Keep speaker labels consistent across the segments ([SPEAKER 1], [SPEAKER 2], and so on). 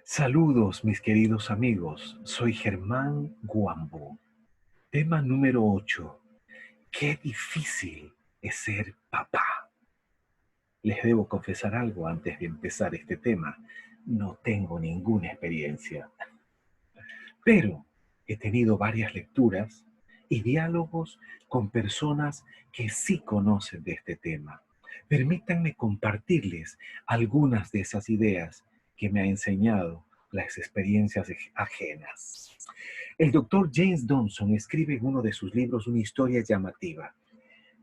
[SPEAKER 1] Saludos, mis queridos amigos. Soy Germán Guambo. Tema número 8. Qué difícil es ser papá. Les debo confesar algo antes de empezar este tema. No tengo ninguna experiencia, pero he tenido varias lecturas y diálogos con personas que sí conocen de este tema. Permítanme compartirles algunas de esas ideas que me ha enseñado las experiencias ajenas. El doctor James Dobson escribe en uno de sus libros una historia llamativa.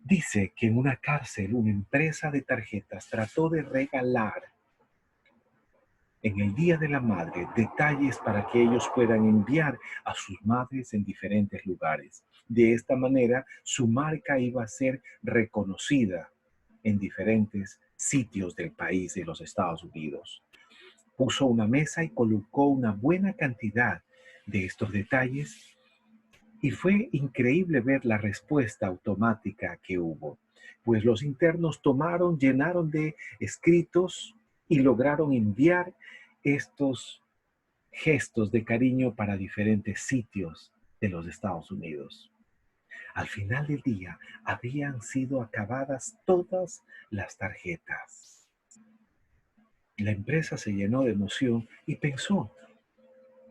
[SPEAKER 1] Dice que en una cárcel una empresa de tarjetas trató de regalar en el Día de la Madre detalles para que ellos puedan enviar a sus madres en diferentes lugares. De esta manera, su marca iba a ser reconocida en diferentes sitios del país de los Estados Unidos. Puso una mesa y colocó una buena cantidad de estos detalles y fue increíble ver la respuesta automática que hubo, pues los internos tomaron, llenaron de escritos y lograron enviar estos gestos de cariño para diferentes sitios de los Estados Unidos. Al final del día habían sido acabadas todas las tarjetas. La empresa se llenó de emoción y pensó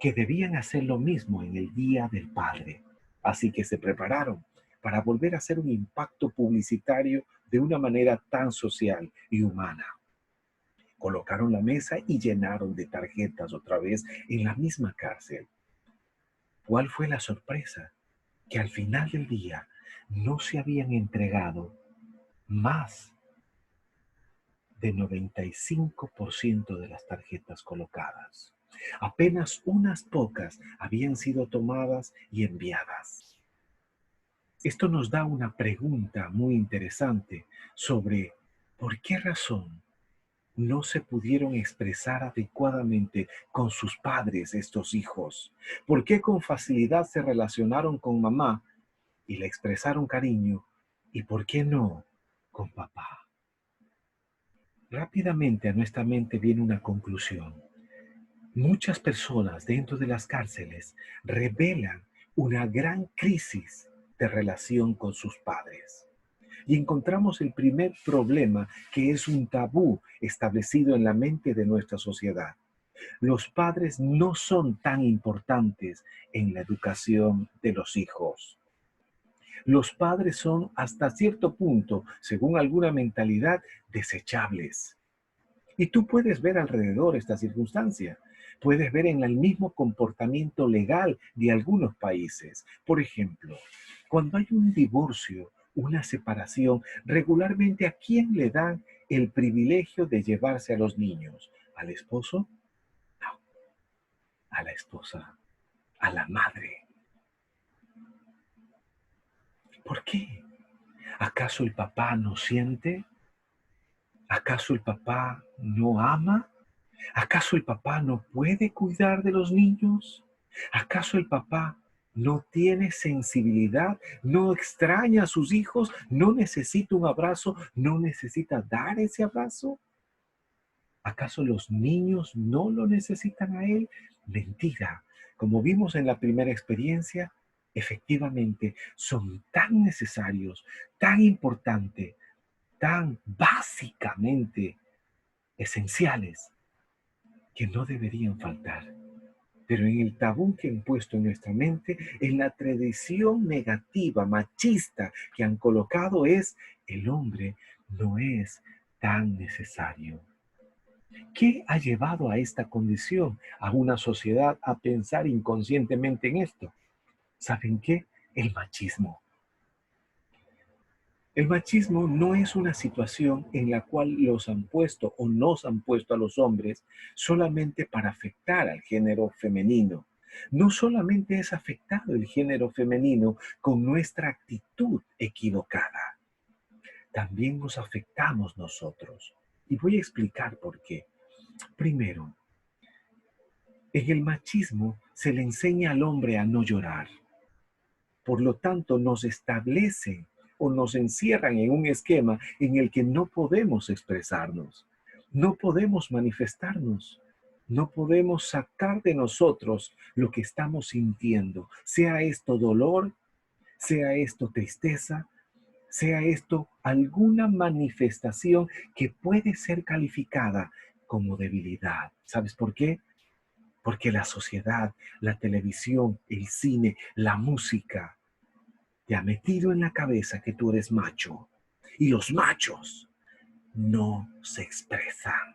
[SPEAKER 1] que debían hacer lo mismo en el Día del Padre. Así que se prepararon para volver a hacer un impacto publicitario de una manera tan social y humana. Colocaron la mesa y llenaron de tarjetas otra vez en la misma cárcel. ¿Cuál fue la sorpresa? Que al final del día no se habían entregado más de 95% de las tarjetas colocadas. Apenas unas pocas habían sido tomadas y enviadas. Esto nos da una pregunta muy interesante sobre por qué razón no se pudieron expresar adecuadamente con sus padres estos hijos. ¿Por qué con facilidad se relacionaron con mamá y le expresaron cariño? ¿Y por qué no con papá? Rápidamente a nuestra mente viene una conclusión. Muchas personas dentro de las cárceles revelan una gran crisis de relación con sus padres. Y encontramos el primer problema, que es un tabú establecido en la mente de nuestra sociedad. Los padres no son tan importantes en la educación de los hijos. Los padres son hasta cierto punto, según alguna mentalidad, desechables. Y tú puedes ver alrededor esta circunstancia. Puedes ver en el mismo comportamiento legal de algunos países. Por ejemplo, cuando hay un divorcio, una separación, regularmente ¿a quién le dan el privilegio de llevarse a los niños? ¿Al esposo? No, a la esposa, a la madre. ¿Por qué? ¿Acaso el papá no siente? ¿Acaso el papá no ama? ¿Acaso el papá no puede cuidar de los niños? ¿Acaso el papá no tiene sensibilidad? ¿No extraña a sus hijos? ¿No necesita un abrazo? ¿No necesita dar ese abrazo? ¿Acaso los niños no lo necesitan a él? Mentira. Como vimos en la primera experiencia, efectivamente son tan necesarios, tan importantes, tan básicamente esenciales que no deberían faltar. Pero en el tabú que han puesto en nuestra mente, en la tradición negativa, machista que han colocado es, el hombre no es tan necesario. ¿Qué ha llevado a esta condición, a una sociedad a pensar inconscientemente en esto? ¿Saben qué? El machismo. El machismo no es una situación en la cual los han puesto o nos han puesto a los hombres solamente para afectar al género femenino. No solamente es afectado el género femenino con nuestra actitud equivocada, también nos afectamos nosotros. Y voy a explicar por qué. Primero, en el machismo se le enseña al hombre a no llorar. Por lo tanto, nos establecen o nos encierran en un esquema en el que no podemos expresarnos, no podemos manifestarnos. No podemos sacar de nosotros lo que estamos sintiendo, sea esto dolor, sea esto tristeza, sea esto alguna manifestación que puede ser calificada como debilidad. ¿Sabes por qué? Porque la sociedad, la televisión, el cine, la música te ha metido en la cabeza que tú eres macho. Y los machos no se expresan,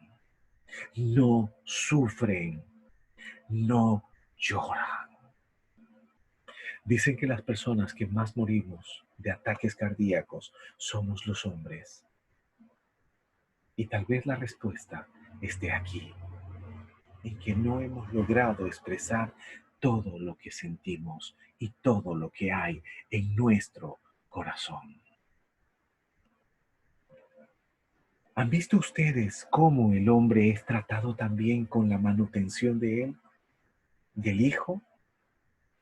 [SPEAKER 1] no sufren, no lloran. Dicen que las personas que más morimos de ataques cardíacos somos los hombres. Y tal vez la respuesta esté aquí, en que no hemos logrado expresar todo lo que sentimos y todo lo que hay en nuestro corazón. ¿Han visto ustedes cómo el hombre es tratado también con la manutención de él, del hijo?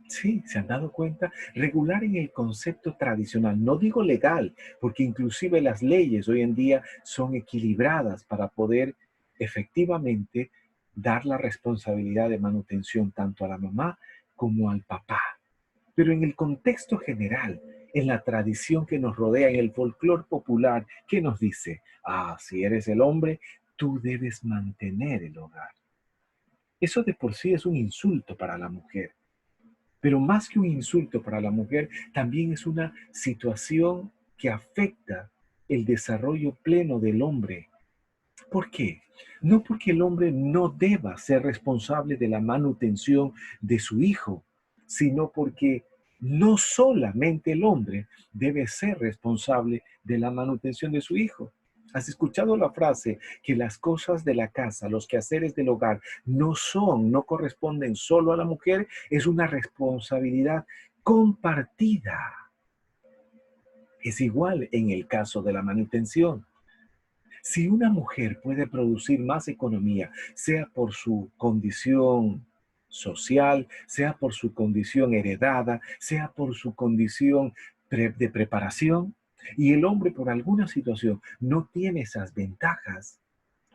[SPEAKER 1] Sí, se han dado cuenta. Regular en el concepto tradicional, no digo legal, porque inclusive las leyes hoy en día son equilibradas para poder efectivamente dar la responsabilidad de manutención tanto a la mamá como al papá. Pero en el contexto general, en la tradición que nos rodea, en el folclore popular, ¿qué nos dice? Ah, si eres el hombre, tú debes mantener el hogar. Eso de por sí es un insulto para la mujer. Pero más que un insulto para la mujer, también es una situación que afecta el desarrollo pleno del hombre. ¿Por qué? No porque el hombre no deba ser responsable de la manutención de su hijo, sino porque no solamente el hombre debe ser responsable de la manutención de su hijo. ¿Has escuchado la frase que las cosas de la casa, los quehaceres del hogar, no corresponden solo a la mujer? Es una responsabilidad compartida. Es igual en el caso de la manutención. Si una mujer puede producir más economía, sea por su condición social, sea por su condición heredada, sea por su condición de preparación, y el hombre por alguna situación no tiene esas ventajas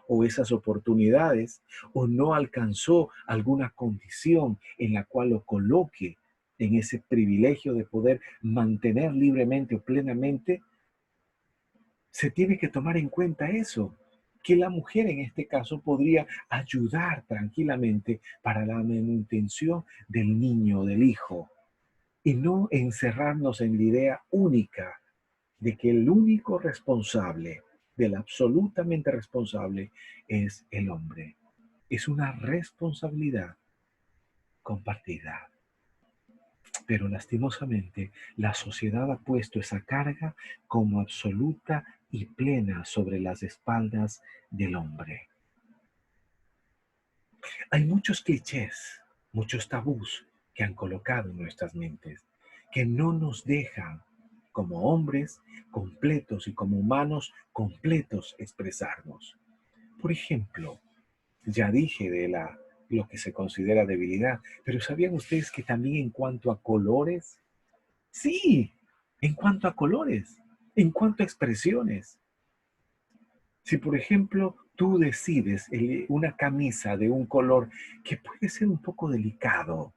[SPEAKER 1] o esas oportunidades, o no alcanzó alguna condición en la cual lo coloque en ese privilegio de poder mantener libremente o plenamente, se tiene que tomar en cuenta eso, que la mujer en este caso podría ayudar tranquilamente para la manutención del niño, del hijo, y no encerrarnos en la idea única de que el único responsable, del absolutamente responsable, es el hombre. Es una responsabilidad compartida. Pero lastimosamente, la sociedad ha puesto esa carga como absoluta y plena sobre las espaldas del hombre. Hay muchos clichés, muchos tabús que han colocado en nuestras mentes, que no nos dejan como hombres completos y como humanos completos expresarnos. Por ejemplo, ya dije de lo que se considera debilidad, pero ¿sabían ustedes que también en cuanto a colores? Sí, en cuanto a colores, en cuanto a expresiones. Si, por ejemplo, tú decides una camisa de un color que puede ser un poco delicado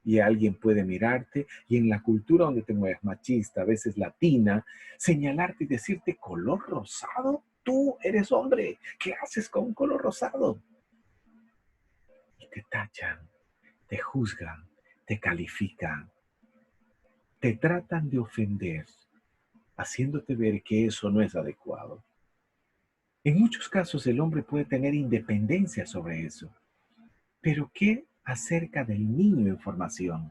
[SPEAKER 1] y alguien puede mirarte y en la cultura donde te mueves machista, a veces latina, señalarte y decirte color rosado, tú eres hombre, ¿qué haces con un color rosado? Y te tachan, te juzgan, te califican, te tratan de ofender, haciéndote ver que eso no es adecuado. En muchos casos el hombre puede tener independencia sobre eso, pero ¿qué acerca del niño en formación?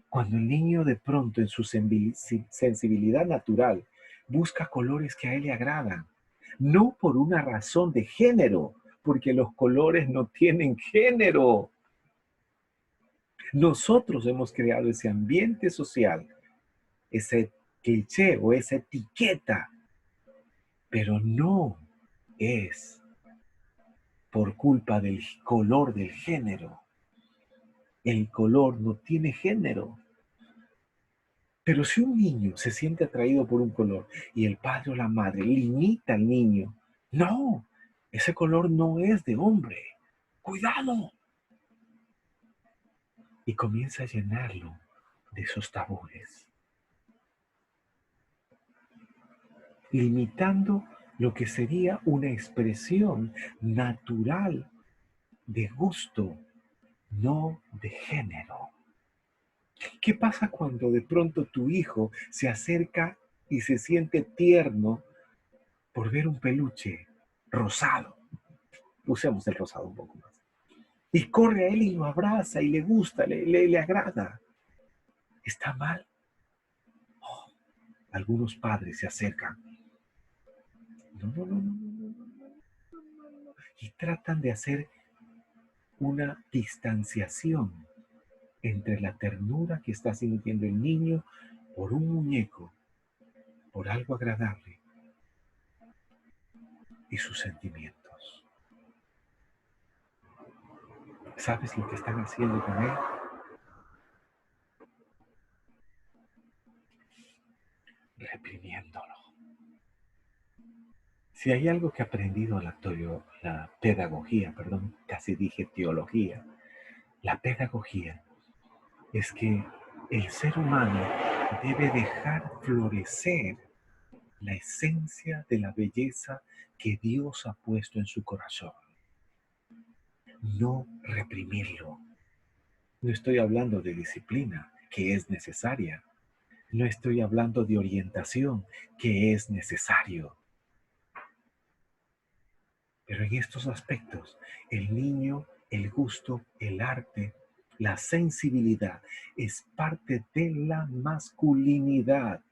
[SPEAKER 1] Cuando el niño de pronto en su sensibilidad natural busca colores que a él le agradan, no por una razón de género, porque los colores no tienen género. Nosotros hemos creado ese ambiente social, ese cliché o esa etiqueta, pero no es por culpa del color del género. El color no tiene género. Pero si un niño se siente atraído por un color y el padre o la madre limita al niño, no, ese color no es de hombre. cuidado. Y comienza a llenarlo de esos tabúes, limitando lo que sería una expresión natural de gusto, no de género. ¿Qué pasa cuando de pronto tu hijo se acerca y se siente tierno por ver un peluche rosado? Usemos el rosado un poco más. Y corre a él y lo abraza y le gusta, le agrada. ¿Está mal? Oh, algunos padres se acercan. No, no, no, no, no, no, no. Y tratan de hacer una distanciación entre la ternura que está sintiendo el niño por un muñeco, por algo agradable, y sus sentimientos. ¿Sabes lo que están haciendo con él? Reprimiéndolo. Si hay algo que he aprendido la pedagogía, perdón, casi dije teología, la pedagogía es que el ser humano debe dejar florecer la esencia de la belleza que Dios ha puesto en su corazón, no reprimirlo. No estoy hablando de disciplina, que es necesaria. No estoy hablando de orientación, que es necesario. Pero en estos aspectos, el niño, el gusto, el arte, la sensibilidad es parte de la masculinidad.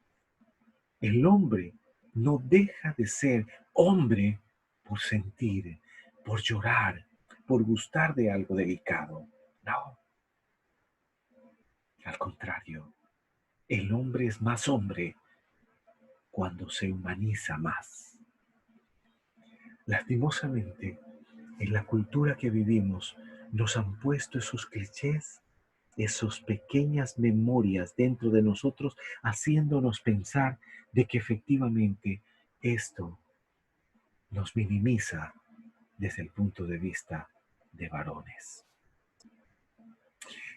[SPEAKER 1] El hombre no deja de ser hombre por sentir, por llorar, por gustar de algo delicado. No, al contrario, el hombre es más hombre cuando se humaniza más. Lastimosamente, en la cultura que vivimos, nos han puesto esos clichés, esas pequeñas memorias dentro de nosotros, haciéndonos pensar de que efectivamente esto nos minimiza desde el punto de vista de varones.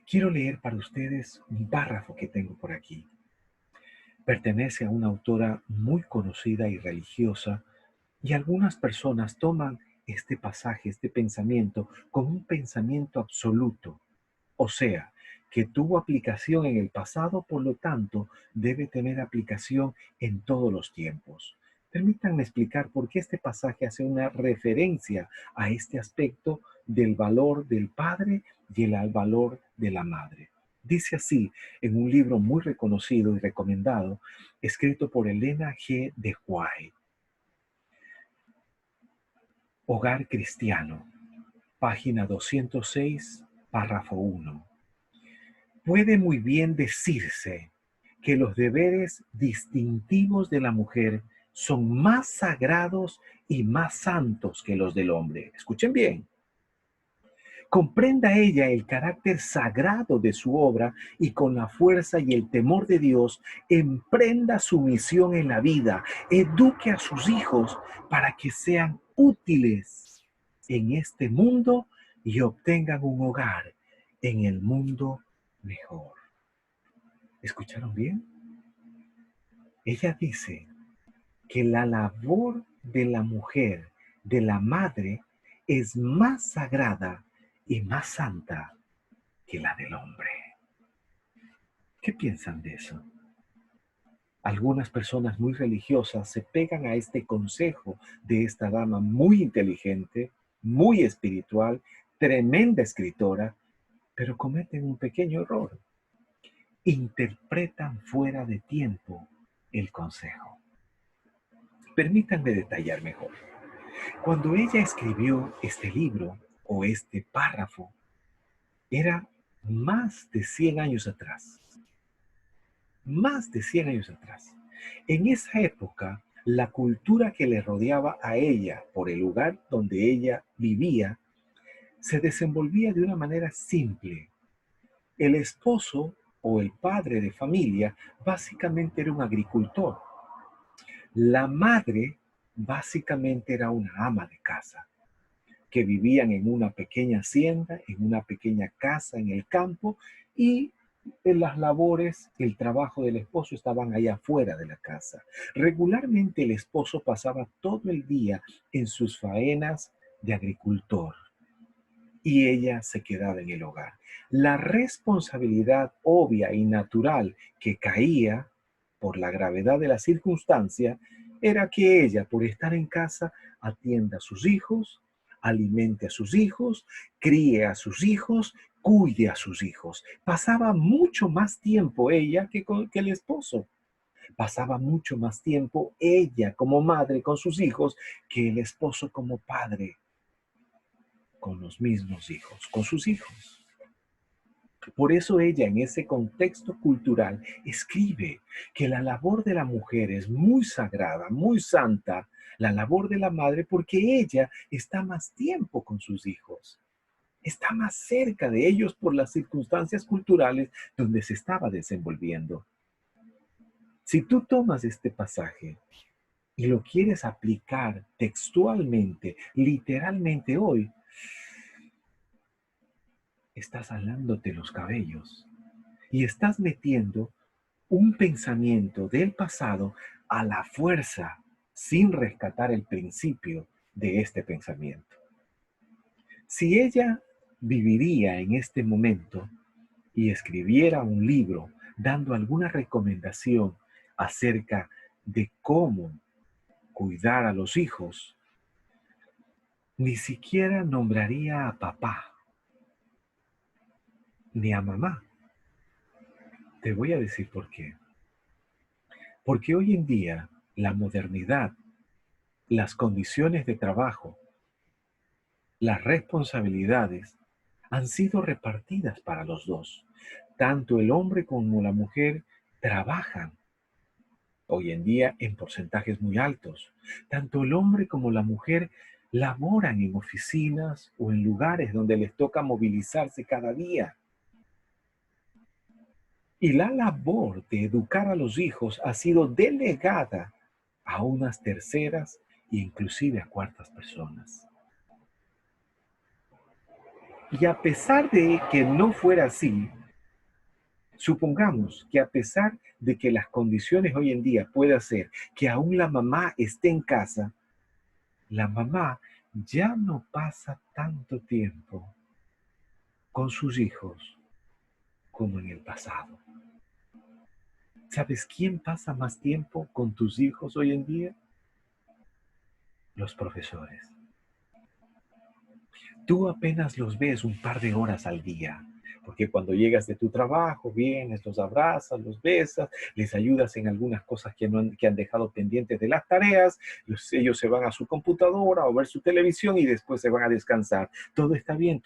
[SPEAKER 1] Quiero leer para ustedes un párrafo que tengo por aquí. Pertenece a una autora muy conocida y religiosa, y algunas personas toman este pasaje, este pensamiento, como un pensamiento absoluto, o sea, que tuvo aplicación en el pasado, por lo tanto, debe tener aplicación en todos los tiempos. Permítanme explicar por qué este pasaje hace una referencia a este aspecto del valor del padre y el valor de la madre. Dice así en un libro muy reconocido y recomendado, escrito por Elena G. de White. Hogar Cristiano, página 206, párrafo 1. Puede muy bien decirse que los deberes distintivos de la mujer son más sagrados y más santos que los del hombre. Escuchen bien. Comprenda ella el carácter sagrado de su obra y con la fuerza y el temor de Dios emprenda su misión en la vida, eduque a sus hijos para que sean útiles en este mundo y obtengan un hogar en el mundo mejor. ¿Escucharon bien? Ella dice que la labor de la mujer, de la madre, es más sagrada y más santa que la del hombre. ¿Qué piensan de eso? Algunas personas muy religiosas se pegan a este consejo de esta dama muy inteligente, muy espiritual, tremenda escritora, pero cometen un pequeño error. Interpretan fuera de tiempo el consejo. Permítanme detallar mejor. Cuando ella escribió este libro o este párrafo, era más de 100 años atrás. Más de 100 años atrás. En esa época, la cultura que le rodeaba a ella por el lugar donde ella vivía se desenvolvía de una manera simple. El esposo o el padre de familia básicamente era un agricultor. La madre básicamente era una ama de casa. que vivían en una pequeña hacienda, en una pequeña casa en el campo, y en las labores, el trabajo del esposo estaban allá afuera de la casa. Regularmente el esposo pasaba todo el día en sus faenas de agricultor y ella se quedaba en el hogar. La responsabilidad obvia y natural que caía por la gravedad de la circunstancia era que ella, por estar en casa, atienda a sus hijos, alimente a sus hijos, críe a sus hijos, cuide a sus hijos. Pasaba mucho más tiempo ella que el esposo. Pasaba mucho más tiempo ella como madre con sus hijos que el esposo como padre con los mismos hijos, con sus hijos. Por eso ella en ese contexto cultural escribe que la labor de la mujer es muy sagrada, muy santa, la labor de la madre, porque ella está más tiempo con sus hijos, está más cerca de ellos por las circunstancias culturales donde se estaba desenvolviendo. Si tú tomas este pasaje y lo quieres aplicar textualmente, literalmente hoy, estás alándote los cabellos y estás metiendo un pensamiento del pasado a la fuerza sin rescatar el principio de este pensamiento. Si ella viviría en este momento y escribiera un libro dando alguna recomendación acerca de cómo cuidar a los hijos, ni siquiera nombraría a papá ni a mamá. Te voy a decir por qué. Porque hoy en día la modernidad, las condiciones de trabajo, las responsabilidades han sido repartidas para los dos. Tanto el hombre como la mujer trabajan hoy en día en porcentajes muy altos. Tanto el hombre como la mujer laboran en oficinas o en lugares donde les toca movilizarse cada día. Y la labor de educar a los hijos ha sido delegada a unas terceras e inclusive a cuartas personas. Y a pesar de que no fuera así, supongamos que a pesar de que las condiciones hoy en día puede ser que aún la mamá esté en casa, la mamá ya no pasa tanto tiempo con sus hijos como en el pasado. ¿Sabes quién pasa más tiempo con tus hijos hoy en día? Los profesores. Tú apenas los ves un par de horas al día, porque cuando llegas de tu trabajo, vienes, los abrazas, los besas, les ayudas en algunas cosas que han dejado pendientes de las tareas, ellos se van a su computadora o ver su televisión y después se van a descansar. Todo está bien.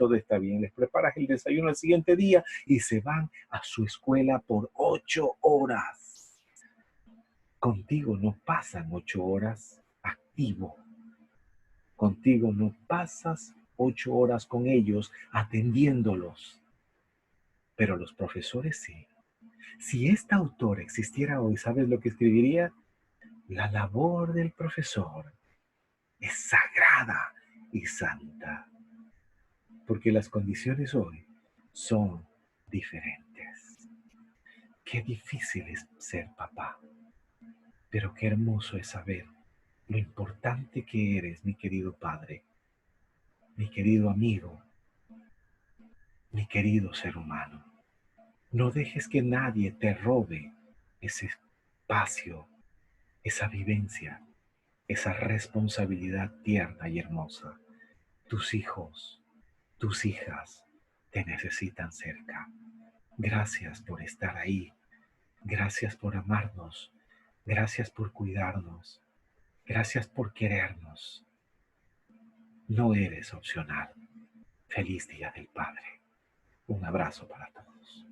[SPEAKER 1] Les preparas el desayuno al siguiente día y se van a su escuela por 8 horas. Contigo no pasan 8 horas activo. Contigo no pasas 8 horas con ellos atendiéndolos, pero los profesores sí. Si esta autor existiera hoy, ¿sabes lo que escribiría? La labor del profesor es sagrada y santa, porque las condiciones hoy son diferentes. Qué difícil es ser papá, pero qué hermoso es saber lo importante que eres, mi querido padre, mi querido amigo, mi querido ser humano. No dejes que nadie te robe ese espacio, esa vivencia, esa responsabilidad tierna y hermosa. Tus hijos, tus hijas te necesitan cerca. Gracias por estar ahí. Gracias por amarnos. Gracias por cuidarnos. Gracias por querernos. No eres opcional. Feliz Día del Padre. Un abrazo para todos.